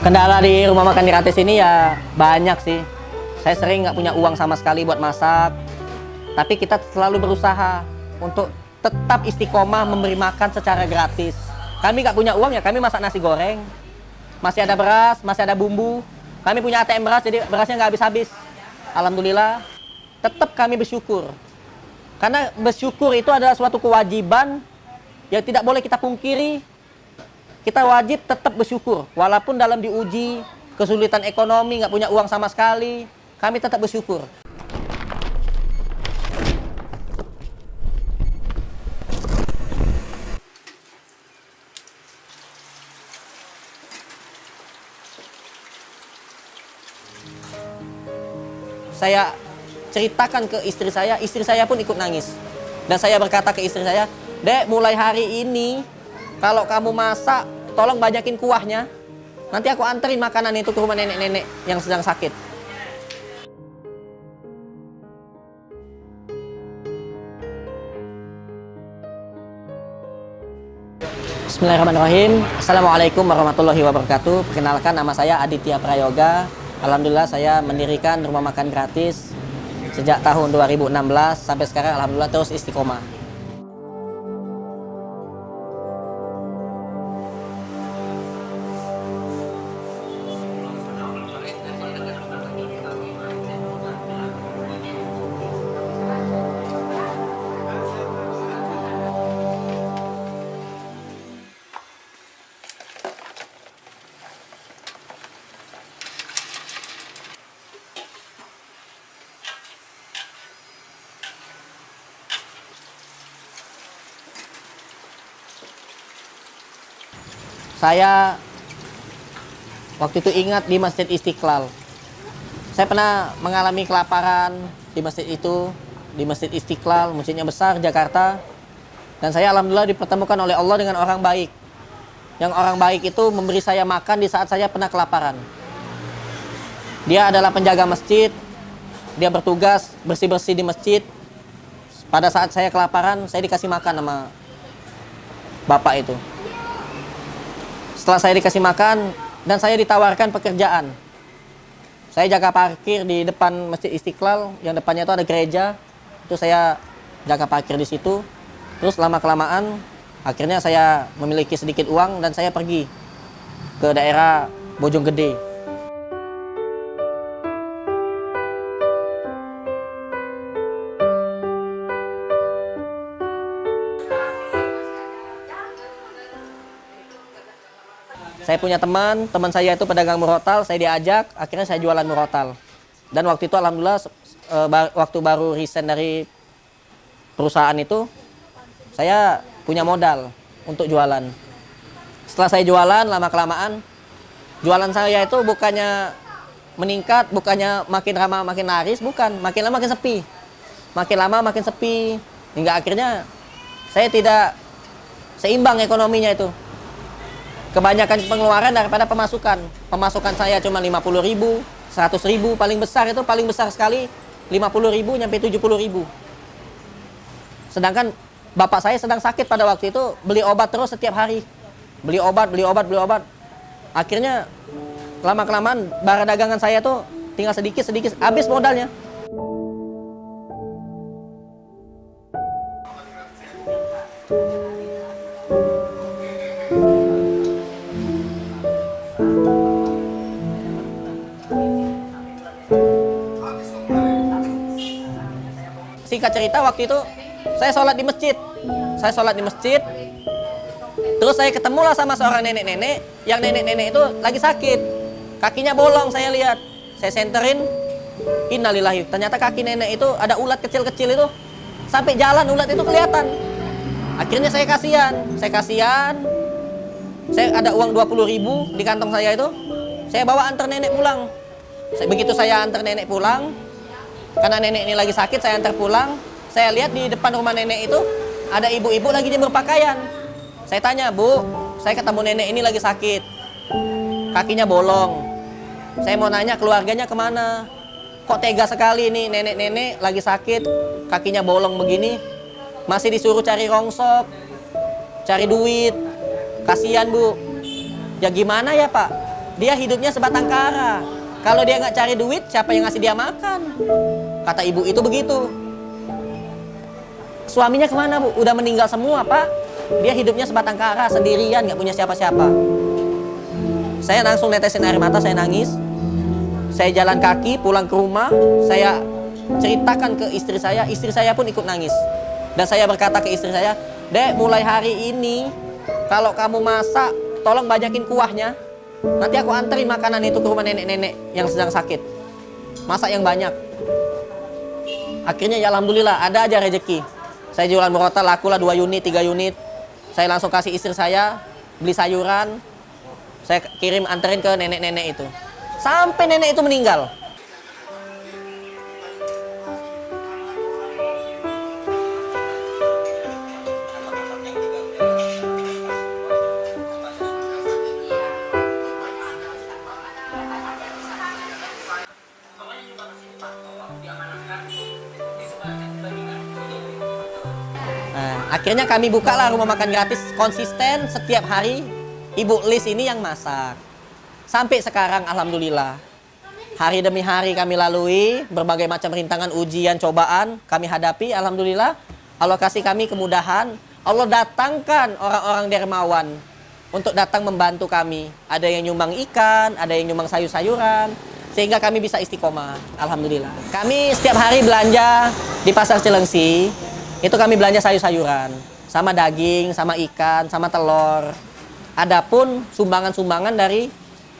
Kendala di rumah makan gratis ini ya banyak sih. Saya sering nggak punya uang sama sekali buat masak. Tapi kita selalu berusaha untuk tetap istiqomah memberi makan secara gratis. Kami nggak punya uang ya kami masak nasi goreng. Masih ada beras, masih ada bumbu. Kami punya ATM beras jadi berasnya nggak habis-habis. Alhamdulillah. Tetap kami bersyukur. Karena bersyukur itu adalah suatu kewajiban yang tidak boleh kita pungkiri. Kita wajib tetap bersyukur, walaupun dalam diuji, kesulitan ekonomi, nggak punya uang sama sekali, kami tetap bersyukur. Saya ceritakan ke istri saya pun ikut nangis. Dan saya berkata ke istri saya, "Dek, mulai hari ini, kalau kamu masak, tolong banyakin kuahnya. Nanti aku anterin makanan itu ke rumah nenek-nenek yang sedang sakit." Bismillahirrahmanirrahim. Assalamualaikum warahmatullahi wabarakatuh. Perkenalkan, nama saya Aditya Prayoga. Alhamdulillah saya mendirikan rumah makan gratis sejak tahun 2016 sampai sekarang. Alhamdulillah terus istiqomah. Saya waktu itu ingat di Masjid Istiqlal. Saya pernah mengalami kelaparan di masjid itu, di Masjid Istiqlal, masjidnya besar, Jakarta. Dan saya alhamdulillah dipertemukan oleh Allah dengan orang baik. Yang orang baik itu memberi saya makan di saat saya pernah kelaparan. Dia adalah penjaga masjid, dia bertugas bersih-bersih di masjid. Pada saat saya kelaparan, saya dikasih makan sama bapak itu. Setelah saya dikasih makan dan saya ditawarkan pekerjaan. Saya jaga parkir di depan Masjid Istiqlal, yang depannya itu ada gereja. Itu saya jaga parkir di situ. Terus lama-kelamaan akhirnya saya memiliki sedikit uang dan saya pergi ke daerah Bojonggede. Saya punya teman saya itu pedagang murotal, saya diajak, akhirnya saya jualan murotal. Dan waktu itu alhamdulillah waktu baru resign dari perusahaan itu, saya punya modal untuk jualan. Setelah saya jualan, lama-kelamaan, jualan saya itu bukannya meningkat, bukannya makin ramah makin laris, bukan, makin lama makin sepi. Makin lama makin sepi, hingga akhirnya saya tidak seimbang ekonominya itu. Kebanyakan pengeluaran daripada pemasukan. Pemasukan saya cuma 50.000, 100.000, paling besar sekali 50.000 nyampe 70.000. Sedangkan bapak saya sedang sakit pada waktu itu, beli obat terus setiap hari. Beli obat. Akhirnya lama-kelamaan barang dagangan saya tuh tinggal sedikit habis modalnya. Singkat cerita, waktu itu saya sholat di masjid. Terus saya ketemulah sama seorang nenek-nenek, yang nenek-nenek itu lagi sakit, kakinya bolong. Saya lihat, saya senterin, innalillahi, ternyata kaki nenek itu ada ulat kecil-kecil itu, sampai jalan ulat itu kelihatan. Akhirnya saya kasihan, saya ada uang 20.000 di kantong saya itu, saya bawa antar nenek pulang. Begitu saya antar nenek pulang, karena nenek ini lagi sakit, saya antar pulang. Saya lihat di depan rumah nenek itu ada ibu-ibu lagi jemur pakaian. Saya tanya, "Bu, saya ketemu nenek ini lagi sakit, kakinya bolong. Saya mau nanya keluarganya kemana? Kok tega sekali nih nenek-nenek lagi sakit, kakinya bolong begini, masih disuruh cari rongsok, cari duit. Kasihan, Bu." "Ya gimana ya, Pak? Dia hidupnya sebatang kara. Kalau dia nggak cari duit, siapa yang ngasih dia makan? Kata ibu itu begitu. Suaminya kemana, Bu? Udah meninggal semua, Pak. Dia hidupnya sebatang kara, sendirian, nggak punya siapa-siapa. Saya langsung netesin air mata, saya nangis. Saya jalan kaki pulang ke rumah. Saya ceritakan ke istri saya pun ikut nangis. Dan saya berkata ke istri saya, Dek, mulai hari ini, kalau kamu masak, tolong banyakin kuahnya. Nanti aku anterin makanan itu ke rumah nenek-nenek yang sedang sakit. Masak yang banyak. Akhirnya ya alhamdulillah, ada aja rezeki. Saya jualan brotal, lakulah 2 unit, 3 unit. Saya langsung kasih istri saya, beli sayuran. Saya kirim anterin ke nenek-nenek itu. Sampai nenek itu meninggal. Akhirnya kami bukalah rumah makan gratis konsisten setiap hari. Ibu Lis ini yang masak. Sampai sekarang alhamdulillah. Hari demi hari kami lalui berbagai macam rintangan, ujian, cobaan kami hadapi. Alhamdulillah Allah kasih kami kemudahan. Allah datangkan orang-orang dermawan untuk datang membantu kami. Ada yang nyumbang ikan, ada yang nyumbang sayur-sayuran, sehingga kami bisa istiqomah. Alhamdulillah. Kami setiap hari belanja di Pasar Cilengsi. Itu kami belanja sayur-sayuran, sama daging, sama ikan, sama telur. Adapun sumbangan-sumbangan dari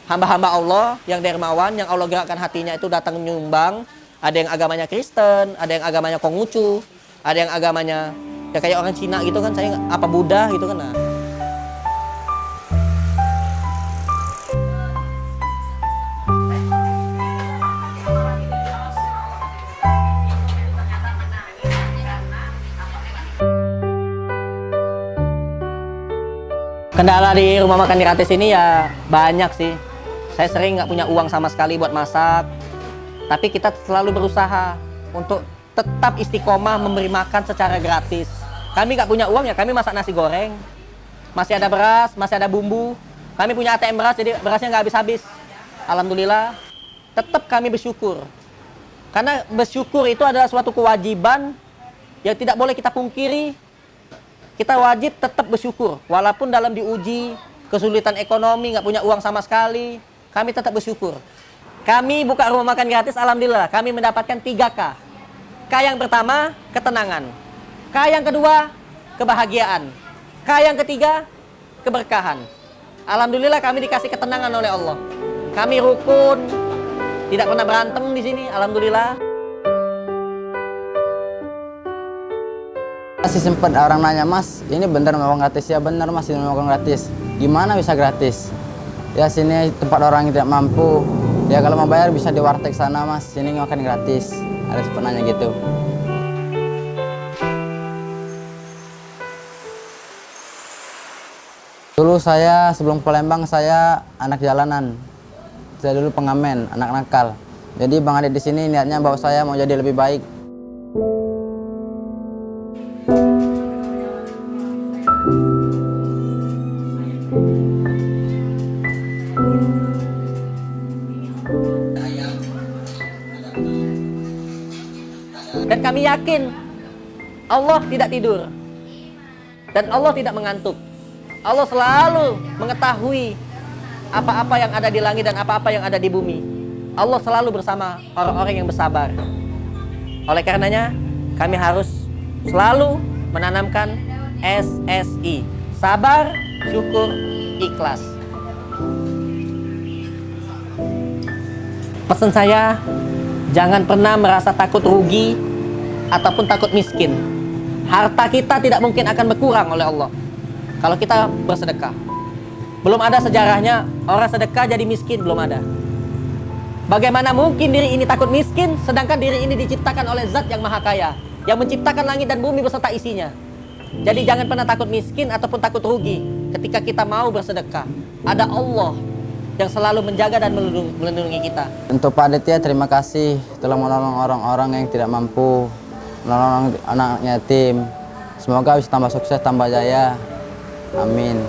hamba-hamba Allah yang dermawan, yang Allah gerakkan hatinya itu datang nyumbang. Ada yang agamanya Kristen, ada yang agamanya Konghucu, ada yang agamanya ya kayak orang Cina gitu kan, saya apa Buddha gitu kan. Nah. Kendala di rumah makan gratis ini ya banyak sih. Saya sering nggak punya uang sama sekali buat masak. Tapi kita selalu berusaha untuk tetap istiqomah memberi makan secara gratis. Kami nggak punya uang ya kami masak nasi goreng. Masih ada beras, masih ada bumbu. Kami punya ATM beras jadi berasnya nggak habis-habis. Alhamdulillah. Tetap kami bersyukur. Karena bersyukur itu adalah suatu kewajiban yang tidak boleh kita pungkiri. Kita wajib tetap bersyukur, walaupun dalam diuji, kesulitan ekonomi, nggak punya uang sama sekali, kami tetap bersyukur. Kami buka rumah makan gratis, alhamdulillah, kami mendapatkan 3K. K yang pertama, ketenangan. K yang kedua, kebahagiaan. K yang ketiga, keberkahan. Alhamdulillah kami dikasih ketenangan oleh Allah. Kami rukun, tidak pernah berantem di sini, alhamdulillah. Masih sempat orang nanya, Mas, ini bener makan gratis? Ya bener Mas, ini makan gratis. Gimana bisa gratis? Ya sini tempat orang yang tidak mampu. Ya kalau mau bayar bisa di warteg sana Mas, sini makan gratis. Ada sempat nanya gitu. Dulu saya sebelum ke Palembang saya anak jalanan. Saya dulu pengamen, anak nakal. Jadi Bang Adit di sini niatnya bawa saya mau jadi lebih baik. Dan kami yakin Allah tidak tidur dan Allah tidak mengantuk. Allah selalu mengetahui apa-apa yang ada di langit dan apa-apa yang ada di bumi. Allah selalu bersama orang-orang yang bersabar. Oleh karenanya kami harus selalu menanamkan SSI, sabar, syukur, ikhlas. Pesan saya, jangan pernah merasa takut rugi ataupun takut miskin. Harta kita tidak mungkin akan berkurang oleh Allah kalau kita bersedekah. Belum ada sejarahnya orang sedekah jadi miskin, belum ada. Bagaimana mungkin diri ini takut miskin sedangkan diri ini diciptakan oleh Zat yang Maha Kaya, yang menciptakan langit dan bumi beserta isinya. Jadi jangan pernah takut miskin ataupun takut rugi ketika kita mau bersedekah. Ada Allah yang selalu menjaga dan melindungi kita. Untuk Pak Aditya, terima kasih telah menolong orang-orang yang tidak mampu, menolong anak yatim. Semoga bisa tambah sukses, tambah jaya. Amin.